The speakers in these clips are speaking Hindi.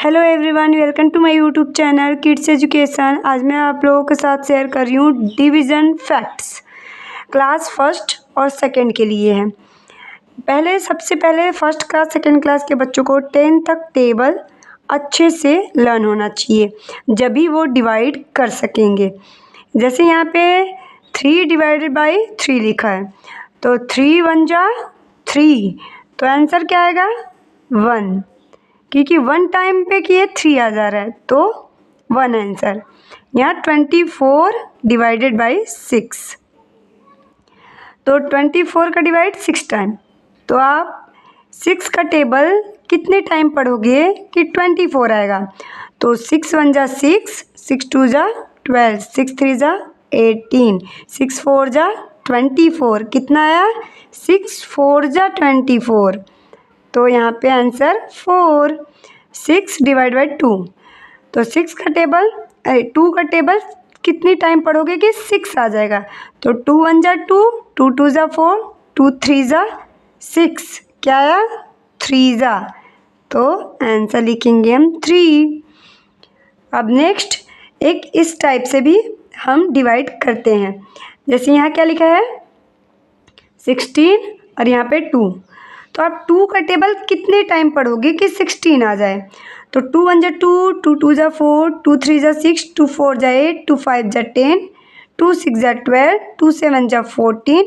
Hello everyone, welcome to my YouTube channel kids education. आज मैं आप लोगों के साथ शेयर कर रही हूँ डिवीज़न फैक्ट्स क्लास फर्स्ट और सेकंड के लिए है। सबसे पहले फर्स्ट क्लास सेकंड क्लास के बच्चों को 10 तक टेबल अच्छे से लर्न होना चाहिए, जब भी वो डिवाइड कर सकेंगे। जैसे यहाँ पे 3 डिवाइडेड बाई 3 लिखा है, तो 3 1 जा 3, तो आंसर क्या आएगा 1, क्योंकि 1 टाइम पे किए 3 आ जा रहा है, तो 1 आंसर। यहाँ 24 डिवाइडेड बाई 6, तो 24 का डिवाइड 6 टाइम, तो आप 6 का टेबल कितने टाइम पढ़ोगे कि 24 आएगा। तो 6 1 जा 6, 6 2 जा 12, 6 3 जा 18, 6 4 जा 24, कितना आया 6 4 जा 24, तो यहाँ पे आंसर 4। 6 डिवाइड बाई 2, तो 6 का टेबल 2 का टेबल कितनी टाइम पढ़ोगे कि 6 आ जाएगा। तो 2 1 जा 2, 2 2 जा 4, 2 3 जा 6, क्या आया 3 जा, तो आंसर लिखेंगे हम 3। अब नेक्स्ट एक इस टाइप से भी हम डिवाइड करते हैं। जैसे यहाँ क्या लिखा है 16 और यहाँ पे 2, तो आप 2 का टेबल कितने टाइम पढ़ोगे कि 16 आ जाए। तो 2 1 जा 2, 2 2 जा 4, 2 3 जा 6, 2 4 जा 8, 2 5 जा 10, 2 6 जा 12, 2 7 जा 14,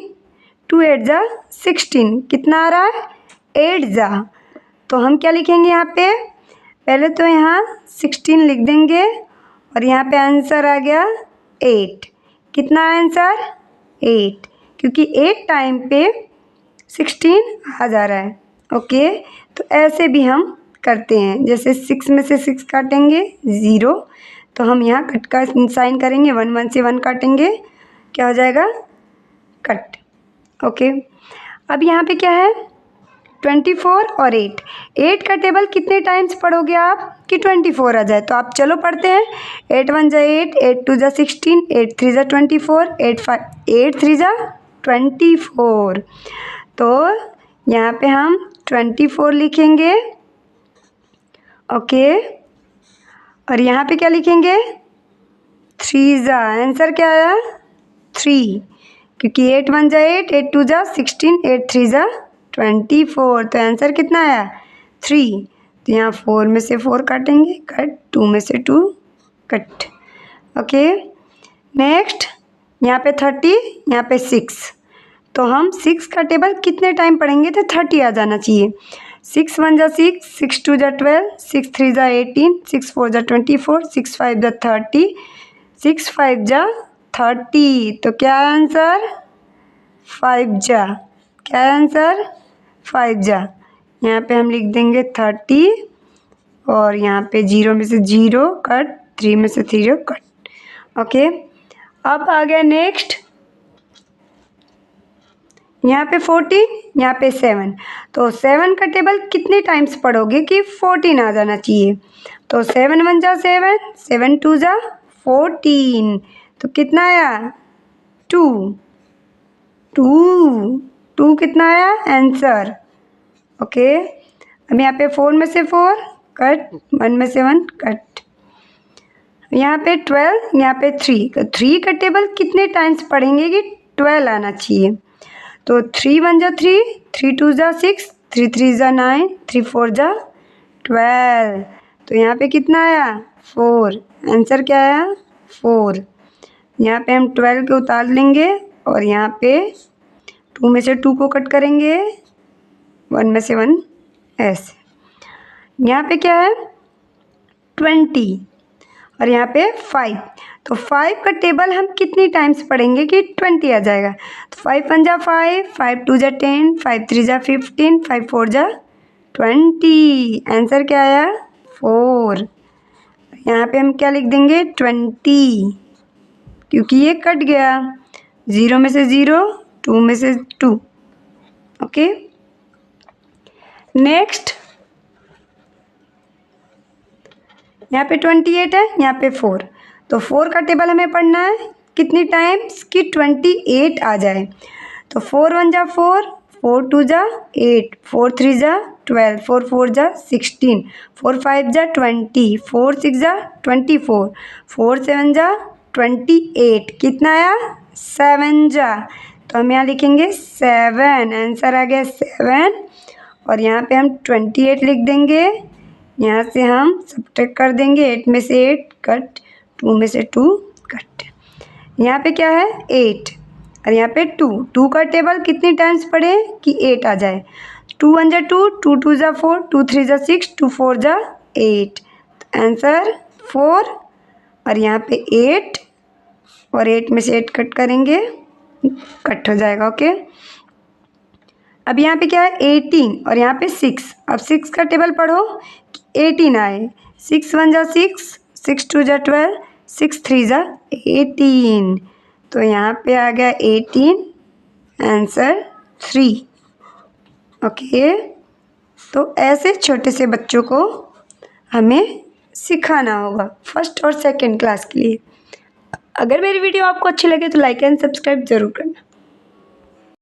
2 8 जा 16, कितना आ रहा है 8 जा। तो हम क्या लिखेंगे यहाँ पे, पहले तो यहाँ 16 लिख देंगे और यहाँ पे आंसर आ गया 8, कितना आंसर 8, क्योंकि 8 टाइम पे 16 आ जा रहा है। ओके, तो ऐसे भी हम करते हैं। जैसे 6 में से 6 काटेंगे 0, तो हम यहाँ कट का साइन करेंगे, 1 1 से 1 काटेंगे, क्या हो जाएगा कट। ओके, अब यहाँ पे क्या है 24 और 8, 8 का टेबल कितने टाइम्स पढ़ोगे आप कि 24 आ जाए। तो आप चलो पढ़ते हैं, 8 1 जा 8, 8 2 जा 16, 8 3 जा 24, 8 3 जा 24, तो यहाँ पे हम 24 लिखेंगे। ओके, और यहाँ पे क्या लिखेंगे 3 जा, आंसर क्या आया 3, क्योंकि 8 1 जा 8, 8 2 जा 16, 8 3 जा 24, तो आंसर कितना आया 3। तो यहाँ 4 में से 4 काटेंगे कट, 2 में से 2 कट। ओके, नेक्स्ट यहाँ पे 30, यहाँ पे 6, तो हम 6 का टेबल कितने टाइम पढ़ेंगे तो 30 आ जाना चाहिए। 6 1 जा 6, 6 2 जा 12, 6 3 जा 18, 6 4 जा 24, 6 5 जा 30, 6 5 जा 30, तो क्या आंसर 5 जा, क्या आंसर 5 जा। यहाँ पे हम लिख देंगे 30 और यहाँ पे 0 में से 0 कट, 3 में से 0 कट। ओके, अब आ गया नेक्स्ट, यहाँ पे 14, यहाँ पे 7, तो 7 का टेबल कितने टाइम्स पढ़ोगे कि 14 आ जाना चाहिए। तो 7 1 जा 7, 7 2 जा 14, तो कितना आया 2, 2 कितना आया आंसर। ओके, अब यहाँ पे 4 में से 4 कट, 1 में से 1 कट, यहाँ पे 12, यहाँ पे 3, तो 3 का टेबल कितने टाइम्स पढ़ेंगे कि 12 आना चाहिए। तो 3 1 जा 3, 3 2 जा 6, 3 3 जा 9, 3 4 जा 12, तो यहाँ पे कितना आया 4, आंसर क्या आया 4। यहाँ पे हम 12 के उतार लेंगे और यहाँ पे 2 में से 2 को कट करेंगे, 1 में से 1 ऐसे। यहाँ पे क्या है 20 और यहाँ पे 5, तो 5 का टेबल हम कितनी टाइम्स पढ़ेंगे कि 20 आ जाएगा। तो 5 1 जा 5, 5 2 जा 10, 5 3 जा 15, 5 4 जा 20, आंसर क्या आया 4। यहाँ पे हम क्या लिख देंगे 20, क्योंकि ये कट गया, 0 में से 0, 2 में से 2। ओके, नेक्स्ट यहाँ पे 28 है, यहाँ पे 4, तो 4 का टेबल हमें पढ़ना है कितनी टाइम्स कि 28 आ जाए। तो 4 1 जा 4, 4 2 जा 8, 4 3 जा 12, 4 4 जा 16, 4 5 जा 20, 4 6 जा 24, 4 7 जा 28, कितना आया 7 जा, तो हम यहाँ लिखेंगे 7, आंसर आ गया 7। और यहाँ पे हम 28 लिख देंगे, यहाँ से हम सब्ट्रैक्ट कर देंगे, 8 में से 8 कट, 2 में से 2 कट, यहाँ पे क्या है 8 और यहाँ पे 2 का टेबल कितनी टाइम्स पढ़े कि 8 आ जाए, 2 1 जा 2, 2 2 जा 4, 2 3 जा 6, 2 4 जा 8, आंसर 4। और यहाँ पे 8 और 8 में से 8 कट करेंगे, कट हो जाएगा, ओके। अब यहाँ पे क्या है 18 और यहाँ पे 6, अब 6 का टेबल पढ़ो 18 आए, 6 1 जा 6, 6 2 जा 12, 6 3 जा 18, तो यहाँ पे आ गया 18, आंसर 3, ओके। तो ऐसे छोटे से बच्चों को हमें सिखाना होगा फर्स्ट और सेकंड क्लास के लिए। अगर मेरी वीडियो आपको अच्छी लगे तो लाइक एंड सब्सक्राइब ज़रूर करना।